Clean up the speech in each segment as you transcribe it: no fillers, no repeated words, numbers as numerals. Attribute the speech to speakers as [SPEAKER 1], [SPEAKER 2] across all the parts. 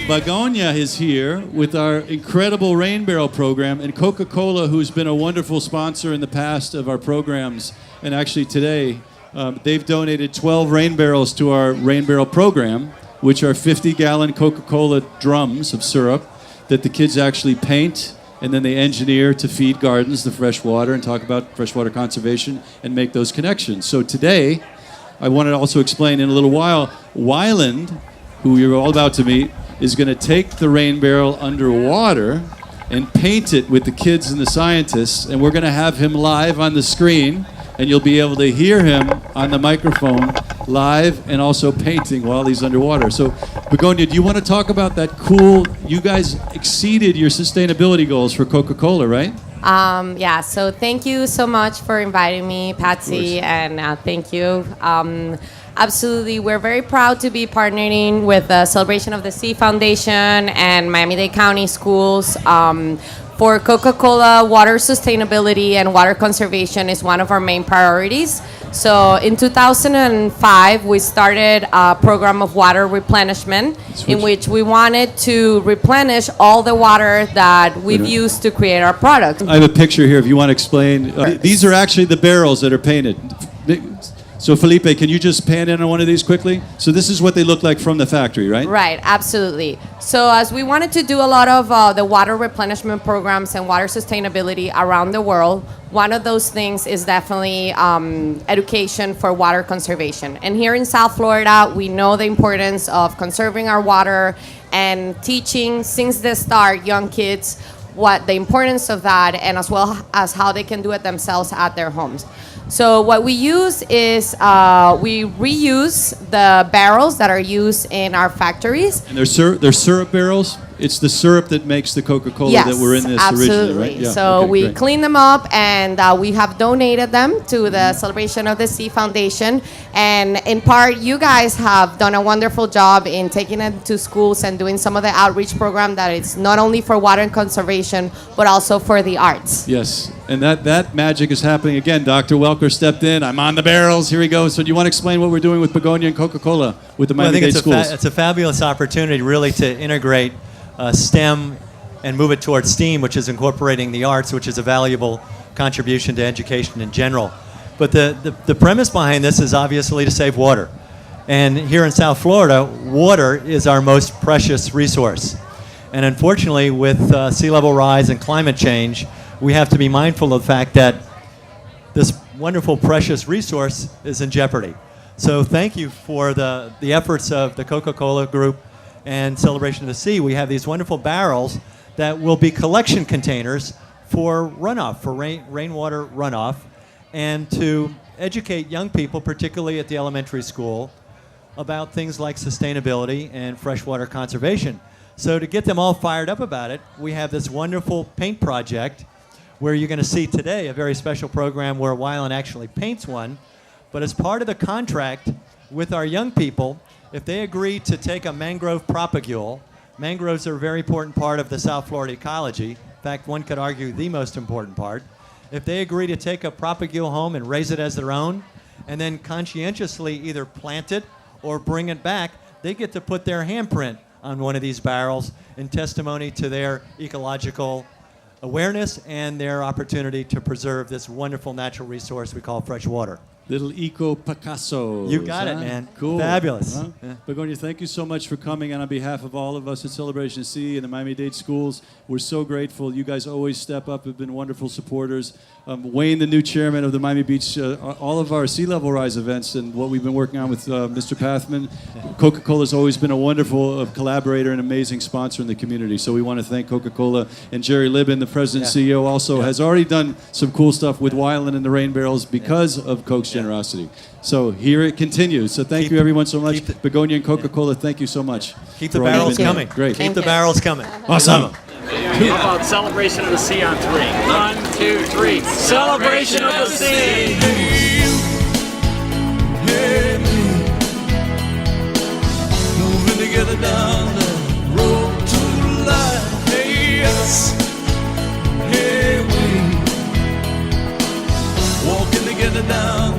[SPEAKER 1] Begoñe is here with our incredible rain barrel program, and Coca-Cola, who's been a wonderful sponsor in the past of our programs, and actually today, they've donated 12 rain barrels to our rain barrel program, which are 50-gallon Coca-Cola drums of syrup that the kids actually paint, and then they engineer to feed gardens the fresh water and talk about freshwater conservation and make those connections. So today, I want to also explain in a little while, Wyland, who you're all about to meet, is going to take the rain barrel underwater and paint it with the kids and the scientists, and we're going to have him live on the screen, and you'll be able to hear him on the microphone live and also painting while he's underwater. So, Begoñe, do you want to talk about that cool, you guys exceeded your sustainability goals for Coca-Cola, right?
[SPEAKER 2] Yeah, so thank you so much for inviting me, Patxi, and thank you. Absolutely, we're very proud to be partnering with the Celebration of the Sea Foundation and Miami-Dade County Schools. For Coca-Cola, water sustainability and water conservation is one of our main priorities. So in 2005, we started a program of water replenishment in which we wanted to replenish all the water that we've used to create our product.
[SPEAKER 1] I have a picture here if you want to explain. These are actually the barrels that are painted. So Felipe, can you just pan in on one of these quickly? So this is what they look like from the factory, right?
[SPEAKER 2] Right, absolutely. So as we wanted to do a lot of the water replenishment programs and water sustainability around the world, one of those things is definitely education for water conservation. And here in South Florida, we know the importance of conserving our water and teaching since the start young kids what the importance of that, and as well as how they can do it themselves at their homes. So what we use is we reuse the barrels that are used in our factories.
[SPEAKER 1] And they're syrup barrels? It's the syrup that makes the Coca-Cola that were in this originally, right?
[SPEAKER 2] Yeah, so okay, we clean them up, and we have donated them to the Celebration of the Sea Foundation. And in part, you guys have done a wonderful job in taking it to schools and doing some of the outreach program that is not only for water and conservation, but also for the arts.
[SPEAKER 1] Yes, and that magic is happening again. Dr. Welker stepped in. I'm on the barrels. Here we go. So do you want to explain what we're doing with Begoñe and Coca-Cola with the Miami-Dade schools?
[SPEAKER 3] It's a fabulous opportunity really to integrate STEM and move it towards STEAM, which is incorporating the arts, which is a valuable contribution to education in general. But the premise behind this is obviously to save water. And here in South Florida, water is our most precious resource. And unfortunately, with sea level rise and climate change, we have to be mindful of the fact that this wonderful, precious resource is in jeopardy. So thank you for the efforts of the Coca-Cola Group and Celebration of the Sea. We have these wonderful barrels that will be collection containers for runoff, for rainwater runoff, and to educate young people, particularly at the elementary school, about things like sustainability and freshwater conservation. So to get them all fired up about it, we have this wonderful paint project where you're going to see today a very special program where Wyland actually paints one. But as part of the contract with our young people, if they agree to take a mangrove propagule, mangroves are a very important part of the South Florida ecology. In fact, one could argue the most important part. If they agree to take a propagule home and raise it as their own, and then conscientiously either plant it or bring it back, they get to put their handprint on one of these barrels in testimony to their ecological awareness and their opportunity to preserve this wonderful natural resource we call fresh water.
[SPEAKER 1] Little eco Picasso.
[SPEAKER 3] You got it, man.
[SPEAKER 1] Cool.
[SPEAKER 3] Fabulous.
[SPEAKER 1] Yeah. Begoñe, thank you so much for coming, and on behalf of all of us at Celebration Sea and the Miami-Dade schools, we're so grateful. You guys always step up, have been wonderful supporters. Wayne, the new chairman of the Miami Beach, all of our sea level rise events and what we've been working on with Mr. Pathman. Coca-Cola's always been a wonderful collaborator and amazing sponsor in the community. So we want to thank Coca-Cola, and Jerry Libin, the president and CEO, also has already done some cool stuff with Wyland and the rain barrels because of Coke's generosity. So here it continues. So thank you everyone so much. Begoñe and Coca-Cola, thank you so much.
[SPEAKER 3] Keep the barrels coming.
[SPEAKER 1] Great.
[SPEAKER 3] Keep the barrels coming.
[SPEAKER 1] Awesome.
[SPEAKER 4] How about Celebration of the Sea on 3? 1, 2, 3. Celebration of the Sea!
[SPEAKER 5] Hey, moving together down the road to life. Hey, yes. Hey, we walking together down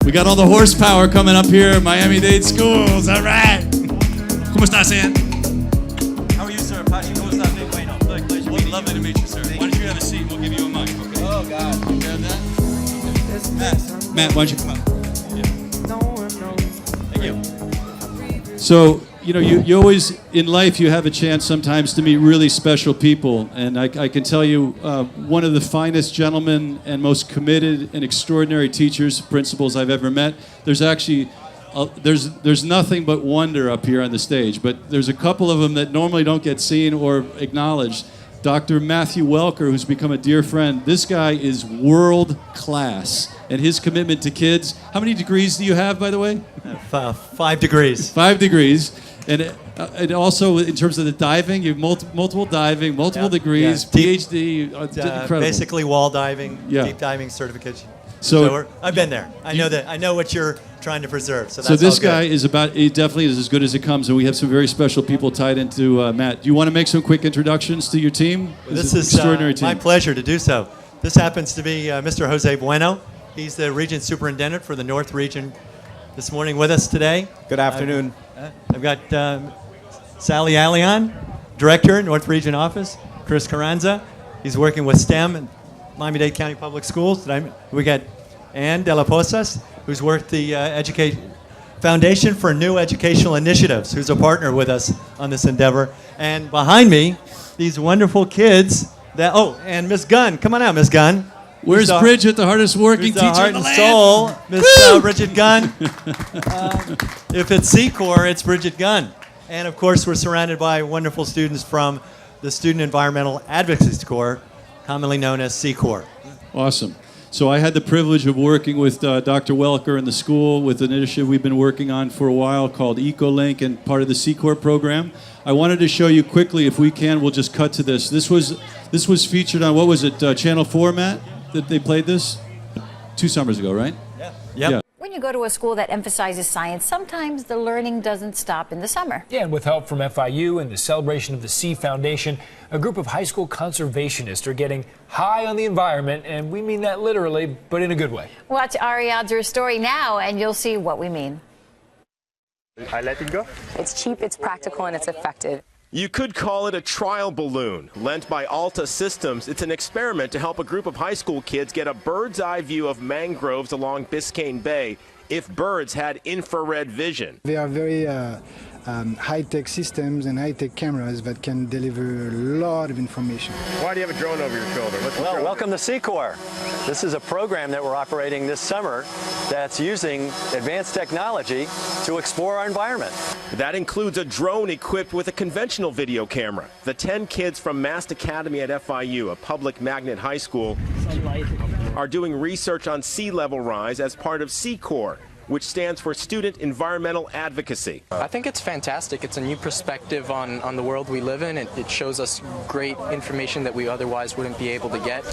[SPEAKER 1] We got all the horsepower coming up here at Miami-Dade schools. All right. ¿Cómo estás, Ian?
[SPEAKER 3] How are you, sir? Patxi, ¿cómo estás? Begoñe.
[SPEAKER 1] Lovely to meet you, sir. Why don't you have a seat? We'll give you a mic, okay?
[SPEAKER 3] Oh, God.
[SPEAKER 1] You grab that? Matt, why don't you come up?
[SPEAKER 3] Thank you.
[SPEAKER 1] So, you know, you always, in life, you have a chance sometimes to meet really special people. And I can tell you, one of the finest gentlemen and most committed and extraordinary teachers, principals I've ever met. There's actually, there's nothing but wonder up here on the stage. But there's a couple of them that normally don't get seen or acknowledged. Dr. Matthew Welker, who's become a dear friend. This guy is world class. And his commitment to kids. How many degrees do you have, by the way?
[SPEAKER 3] 5 degrees.
[SPEAKER 1] 5 degrees. And also, in terms of the diving, you have multiple diving, multiple degrees, PhD, incredible.
[SPEAKER 3] Basically wall diving,
[SPEAKER 1] Yeah.
[SPEAKER 3] deep diving certification.
[SPEAKER 1] So
[SPEAKER 3] I've been there. I know that. I know what you're trying to preserve. So, that's
[SPEAKER 1] So this
[SPEAKER 3] all good.
[SPEAKER 1] guy is he definitely is as good as it comes, and we have some very special people tied into Matt. Do you want to make some quick introductions to your team?
[SPEAKER 3] This
[SPEAKER 1] an
[SPEAKER 3] is
[SPEAKER 1] extraordinary team.
[SPEAKER 3] my pleasure to do so. This happens to be Mr. Jose Bueno. He's the region superintendent for the North Region this morning with us today.
[SPEAKER 6] Good afternoon.
[SPEAKER 3] I've got Sally Allion, director, North Region office. Chris Carranza, he's working with STEM and Miami-Dade County Public Schools. We got Ann De La Posas, who's worked the Foundation for New Educational Initiatives, who's a partner with us on this endeavor. And behind me, these wonderful kids. And Miss Gunn. Come on out, Miss Gunn.
[SPEAKER 1] Where's Bridget, the hardest working
[SPEAKER 3] Who's the
[SPEAKER 1] teacher
[SPEAKER 3] heart
[SPEAKER 1] in the
[SPEAKER 3] and
[SPEAKER 1] land?
[SPEAKER 3] soul, Miss Bridget Gunn. If it's C-Corps, it's Bridget Gunn. And of course, we're surrounded by wonderful students from the Student Environmental Advocacy Corps, commonly known as C-Corps.
[SPEAKER 1] Awesome. So I had the privilege of working with Dr. Welker in the school with an initiative we've been working on for a while called EcoLink and part of the C-Corps program. I wanted to show you quickly, if we can, we'll just cut to this. This was featured on, what was it, Channel 4, Matt, that they played this? 2 summers ago, right?
[SPEAKER 3] Yeah.
[SPEAKER 1] Yeah.
[SPEAKER 7] When you go to a school that emphasizes science, sometimes the learning doesn't stop in the summer.
[SPEAKER 8] Yeah, and with help from FIU and the celebration of the Sea Foundation, a group of high school conservationists are getting high on the environment, and we mean that literally, but in a good way.
[SPEAKER 7] Watch Ariadne's story now, and you'll see what we mean.
[SPEAKER 4] I let it go.
[SPEAKER 9] It's cheap, it's practical, and it's effective.
[SPEAKER 10] You could call it a trial balloon. Lent by Alta Systems, it's an experiment to help a group of high school kids get a bird's eye view of mangroves along Biscayne Bay if birds had infrared vision.
[SPEAKER 11] They are very high-tech systems and high-tech cameras that can deliver a lot of information.
[SPEAKER 10] Why do you have a drone over your shoulder?
[SPEAKER 3] Well, welcome to C-Corps. This is a program that we're operating this summer that's using advanced technology to explore our environment.
[SPEAKER 10] That includes a drone equipped with a conventional video camera. The 10 kids from MAST Academy at FIU, a public magnet high school, are doing research on sea level rise as part of C-Corps, which stands for Student Environmental Advocacy.
[SPEAKER 12] I think it's fantastic. It's a new perspective on the world we live in. It shows us great information that we otherwise wouldn't be able to get.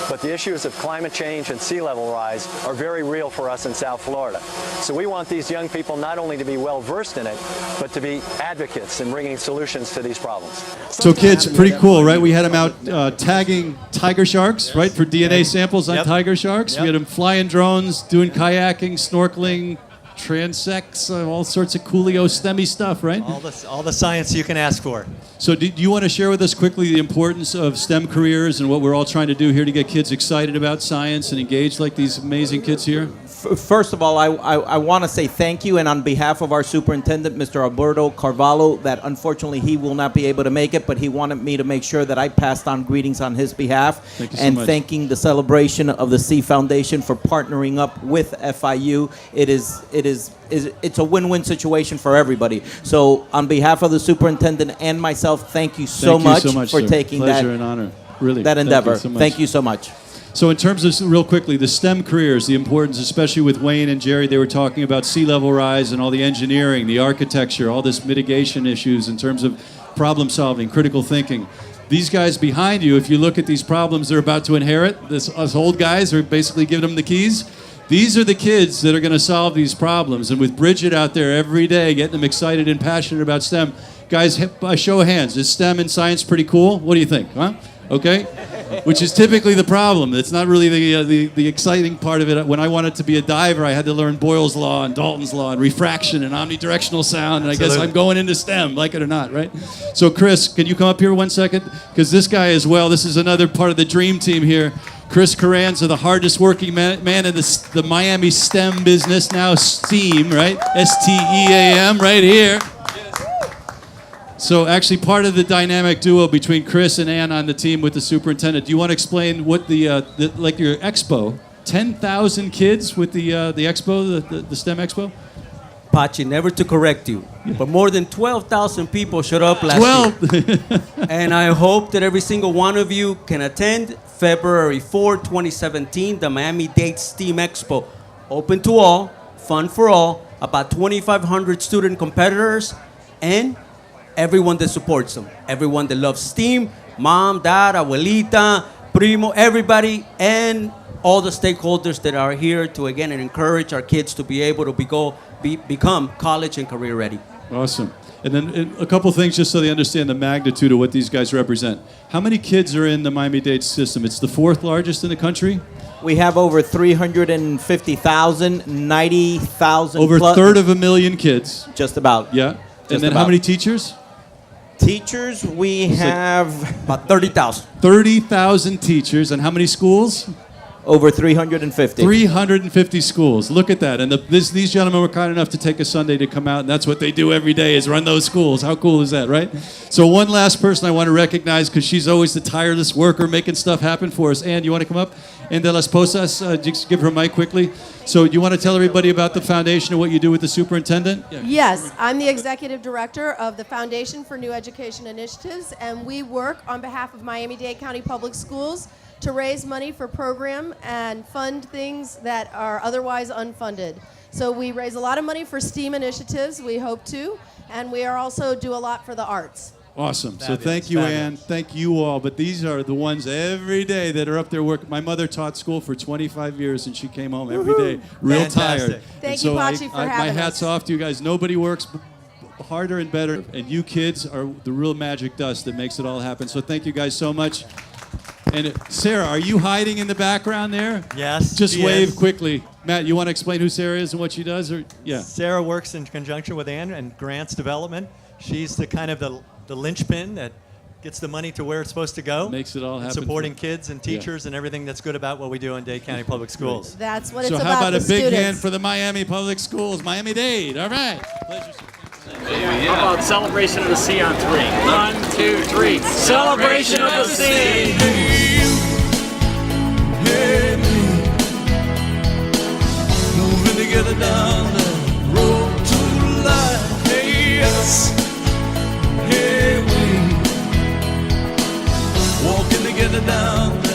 [SPEAKER 3] But the issues of climate change and sea level rise are very real for us in South Florida. So we want these young people not only to be well versed in it, but to be advocates in bringing solutions to these problems.
[SPEAKER 1] So kids, pretty cool, right? We had them out tagging tiger sharks, right, for DNA samples on tiger sharks. We had them flying drones, doing kayaking, snorkeling, transects, all sorts of coolio STEMmy stuff, right?
[SPEAKER 3] All the science you can ask for.
[SPEAKER 1] So do you want to share with us quickly the importance of STEM careers and what we're all trying to do here to get kids excited about science and engaged like these amazing kids here?
[SPEAKER 6] First of all, I want to say thank you, and on behalf of our superintendent, Mr. Alberto Carvalho, that unfortunately he will not be able to make it, but he wanted me to make sure that I passed on greetings on his behalf.
[SPEAKER 1] Thank you so
[SPEAKER 6] and
[SPEAKER 1] much.
[SPEAKER 6] Thanking the celebration of the Sea Foundation for partnering up with FIU. It's a win-win situation for everybody. So on behalf of the superintendent and myself, thank you so much for
[SPEAKER 1] sir.
[SPEAKER 6] taking
[SPEAKER 1] Pleasure and honor. Really.
[SPEAKER 6] that endeavor.
[SPEAKER 1] Thank you so much.
[SPEAKER 6] Thank you so much.
[SPEAKER 1] So in terms of, real quickly, the STEM careers, the importance, especially with Wayne and Jerry, they were talking about sea level rise and all the engineering, the architecture, all this mitigation issues in terms of problem solving, critical thinking. These guys behind you, if you look at these problems they're about to inherit, us old guys are basically giving them the keys. These are the kids that are going to solve these problems. And with Bridget out there every day getting them excited and passionate about STEM, guys, by show of hands, is STEM and science pretty cool? What do you think, huh? Okay? which is typically the problem. It's not really the exciting part of it. When I wanted to be a diver, I had to learn Boyle's Law and Dalton's Law and refraction and omnidirectional sound, and I guess I'm going into STEM, like it or not, right? So Chris, can you come up here 1 second? Because this guy as well, this is another part of the dream team here. Chris Carranza, the hardest working man in the Miami STEM business, now STEAM, right? STEAM, right here. So actually part of the dynamic duo between Chris and Ann on the team with the superintendent. Do you want to explain what like your expo, 10,000 kids with the expo, the STEM expo?
[SPEAKER 13] Patxi, never to correct you, but more than 12,000 people showed up last year. And I hope that every single one of you can attend February 4, 2017, the Miami-Dade STEAM Expo. Open to all, fun for all, about 2,500 student competitors, and everyone that supports them. Everyone that loves STEAM, mom, dad, abuelita, primo, everybody, and all the stakeholders that are here to, again, encourage our kids to be able to become college and career ready.
[SPEAKER 1] Awesome. And then a couple things just so they understand the magnitude of what these guys represent. How many kids are in the Miami-Dade system? It's the 4th largest in the country?
[SPEAKER 6] We have over 350,000, 90,000
[SPEAKER 1] Over a third of a million kids.
[SPEAKER 6] Just about.
[SPEAKER 1] Yeah. And then how many teachers?
[SPEAKER 6] Teachers, we have
[SPEAKER 13] about 30,000.
[SPEAKER 1] 30,000 teachers. And how many schools?
[SPEAKER 6] Over 350.
[SPEAKER 1] 350 schools. Look at that. And these gentlemen were kind enough to take a Sunday to come out, and that's what they do every day is run those schools. How cool is that, right? So one last person I want to recognize because she's always the tireless worker making stuff happen for us. Ann, you want to come up? Ann de las Posas, just give her a mic quickly. So you want to tell everybody about the foundation and what you do with the superintendent?
[SPEAKER 14] Yeah. Yes, I'm the executive director of the Foundation for New Education Initiatives, and we work on behalf of Miami-Dade County Public Schools to raise money for program and fund things that are otherwise unfunded. So we raise a lot of money for STEAM initiatives, we hope to, and we are also do a lot for the arts.
[SPEAKER 1] Awesome. So thank you, Ann. Thank you all. But these are the ones every day that are up there working. My mother taught school for 25 years, and she came home every day real tired.
[SPEAKER 14] Thank you, Patxi, for having us.
[SPEAKER 1] My hat's off to you guys. Nobody works harder and better, and you kids are the real magic dust that makes it all happen. So thank you guys so much. And Sarah, are you hiding in the background there?
[SPEAKER 3] Yes.
[SPEAKER 1] Just wave quickly. Matt, you want to explain who Sarah is and what she does? Or yeah.
[SPEAKER 3] Sarah works in conjunction with Ann and grants development. She's the kind of the linchpin that gets the money to where it's supposed to go.
[SPEAKER 1] Makes it all happen.
[SPEAKER 3] Supporting kids and teachers and everything that's good about what we do in Dade County Public Schools.
[SPEAKER 14] That's what it's
[SPEAKER 1] about.
[SPEAKER 14] about.
[SPEAKER 1] So how about a big
[SPEAKER 14] students.
[SPEAKER 1] hand for the Miami Public Schools, Miami-Dade. All right. Pleasure.
[SPEAKER 4] How about celebration of the sea on 3? 1, 2, 3. Celebration of the sea!
[SPEAKER 5] Hey, me, moving together down the road to life. Hey, us, hey, we, walking together down the